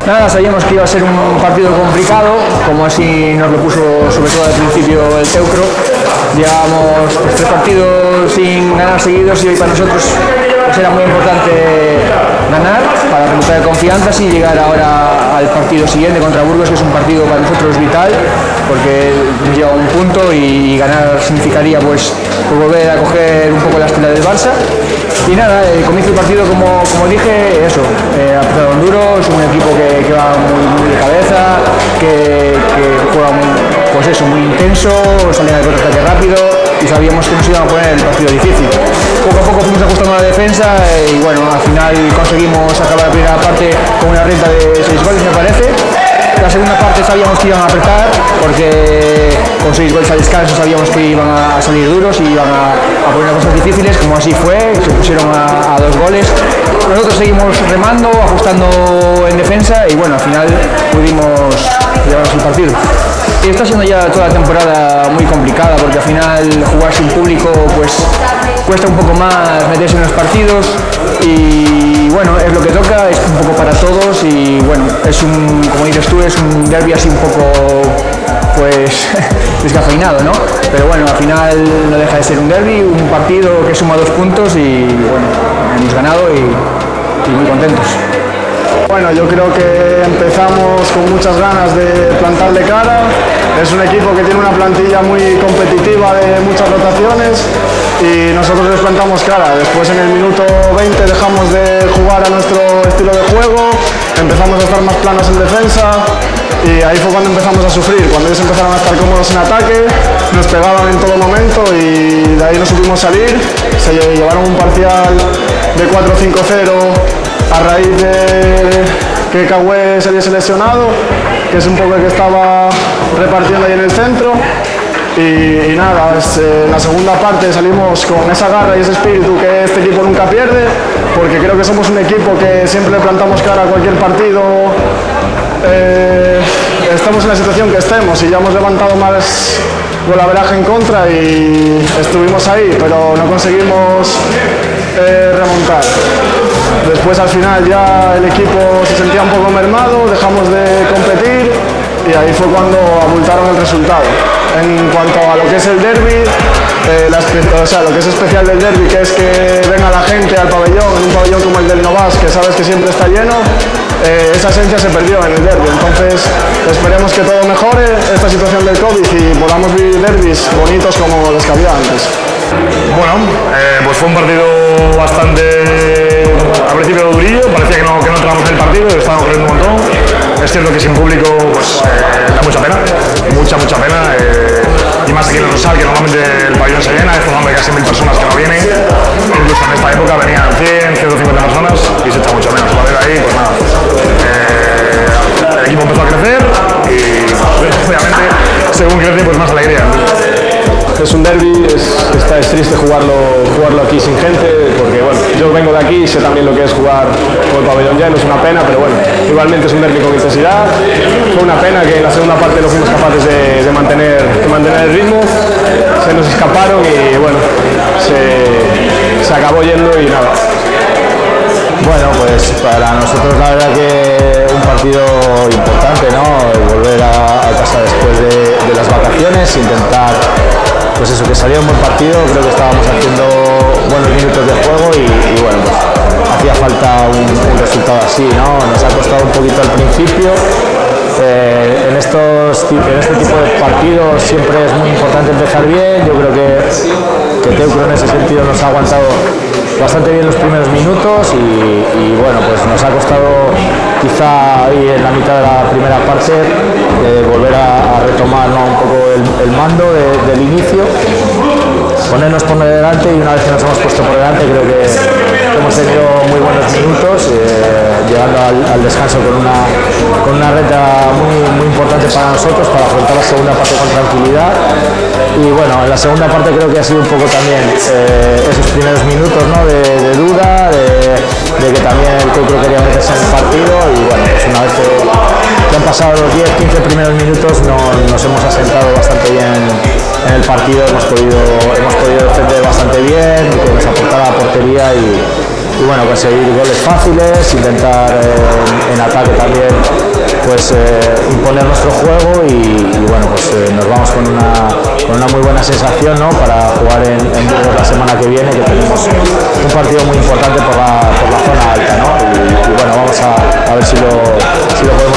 Nada, sabíamos que iba a ser un partido complicado, como así nos lo puso sobre todo al principio el Teucro. Llevábamos 3 partidos sin ganar seguidos y hoy para nosotros pues era muy importante ganar para recuperar confianzas y llegar ahora al partido siguiente contra Burgos, que es un partido para nosotros vital porque nos lleva un punto y ganar significaría pues volver a coger un poco la estela del Barça. Y nada, el comienzo del partido, como dije, eso, ha empezado duro, es un equipo que va muy de cabeza, que juega muy intenso, salen al contraataque rápido y sabíamos que nos iban a poner el partido difícil. Poco a poco fuimos ajustando la defensa y bueno, al final conseguimos acabar la primera parte con una renta de 6 goles, me parece. La segunda parte sabíamos que iban a apretar porque con 6 goles al descanso sabíamos que iban a salir duros y iban a poner cosas difíciles, como así fue, se pusieron a 2 goles. Nosotros seguimos remando, ajustando en defensa y bueno, al final pudimos llevarnos el partido. Y está siendo ya toda la temporada muy complicada porque al final jugar sin público pues cuesta un poco más meterse en los partidos y bueno, es lo que toca, es un poco para todos y bueno, es como dices tú, es un derbi así un poco pues descafeinado, ¿no? Pero bueno, al final no deja de ser un derbi, un partido que suma 2 puntos y bueno, hemos ganado y muy contentos. Bueno, yo creo que empezamos con muchas ganas de plantarle cara. Es un equipo que tiene una plantilla muy competitiva de muchas rotaciones y nosotros les plantamos cara. Después en el minuto 20 dejamos de jugar a nuestro estilo de juego, empezamos a estar más planos en defensa y ahí fue cuando empezamos a sufrir. Cuando ellos empezaron a estar cómodos en ataque, nos pegaban en todo momento y de ahí no supimos salir. Se llevaron un parcial de 4-5-0 a raíz de que Cagüe se hubiese lesionado, que es un poco el que estaba repartiendo ahí en el centro. Y nada, en la segunda parte salimos con esa garra y ese espíritu que este equipo nunca pierde, porque creo que somos un equipo que siempre le plantamos cara a cualquier partido. Estamos en la situación que estemos y ya hemos levantado más golaveraje en contra y estuvimos ahí, pero no conseguimos remontar. Después al final ya el equipo se sentía un poco mermado, dejamos de competir y ahí fue cuando abultaron el resultado. En cuanto a lo que es el derbi, lo que es especial del derbi, que es que venga la gente al pabellón, en un pabellón como el del Novas, que sabes que siempre está lleno, esa esencia se perdió en el derbi. Entonces esperemos que todo mejore esta situación del COVID y podamos vivir derbis bonitos como los que había antes. Bueno, pues fue un partido bastante, al principio durillo, parecía que no entramos en el partido, estábamos corriendo un montón. Es cierto que sin público pues da mucha pena, mucha pena, y más aquí en el Rosal, que normalmente el pabellón se llena, es formando casi 1000 personas que no vienen, incluso en esta época venían 100, 150 personas y se echa mucho menos. A ver ahí, pues nada, el equipo empezó a crecer y obviamente según crece pues más alegría. Es un derbi, es triste jugarlo aquí sin gente, porque bueno, yo vengo de aquí y sé también lo que es jugar con el pabellón lleno, es una pena, pero bueno, igualmente es un derbi con intensidad. Fue una pena que en la segunda parte no fuimos capaces de mantener el ritmo, se nos escaparon y bueno, se acabó yendo y nada. Bueno, pues para nosotros la verdad que un partido importante, ¿no? Volver a casa después de las vacaciones, intentar pues eso, que saliera un buen partido. Creo que estábamos haciendo buenos minutos de juego y bueno, pues hacía falta un resultado así, ¿no? Nos ha costado un poquito al principio. En este tipo de partidos siempre es muy importante empezar bien. Yo creo que Teucro en ese sentido nos ha aguantado bastante bien los primeros minutos y bueno, pues nos ha costado quizá ahí en la mitad de la primera parte volver a retomar, ¿no? Un poco el mando del inicio, ponernos por delante y una vez que nos hemos puesto por delante creo que hemos tenido muy buenos minutos, llegando al descanso con una reta muy importante para nosotros para afrontar la segunda parte con tranquilidad. Y bueno, en la segunda parte creo que ha sido un poco también esos primeros minutos, ¿no? de duda, de que también el Teucro quería meterse en el partido y bueno, pues una vez que han pasado los 10-15 primeros minutos nos hemos asentado bastante bien en el partido, hemos podido defender bastante bien, que nos aportara la portería y bueno, conseguir goles fáciles, intentar en ataque también pues imponer nuestro juego y bueno, pues nos vamos con una muy buena sensación, ¿no? Para jugar en Burgos la semana que viene, que tenemos un partido muy importante por la zona alta, ¿no? Y bueno, vamos a ver si lo podemos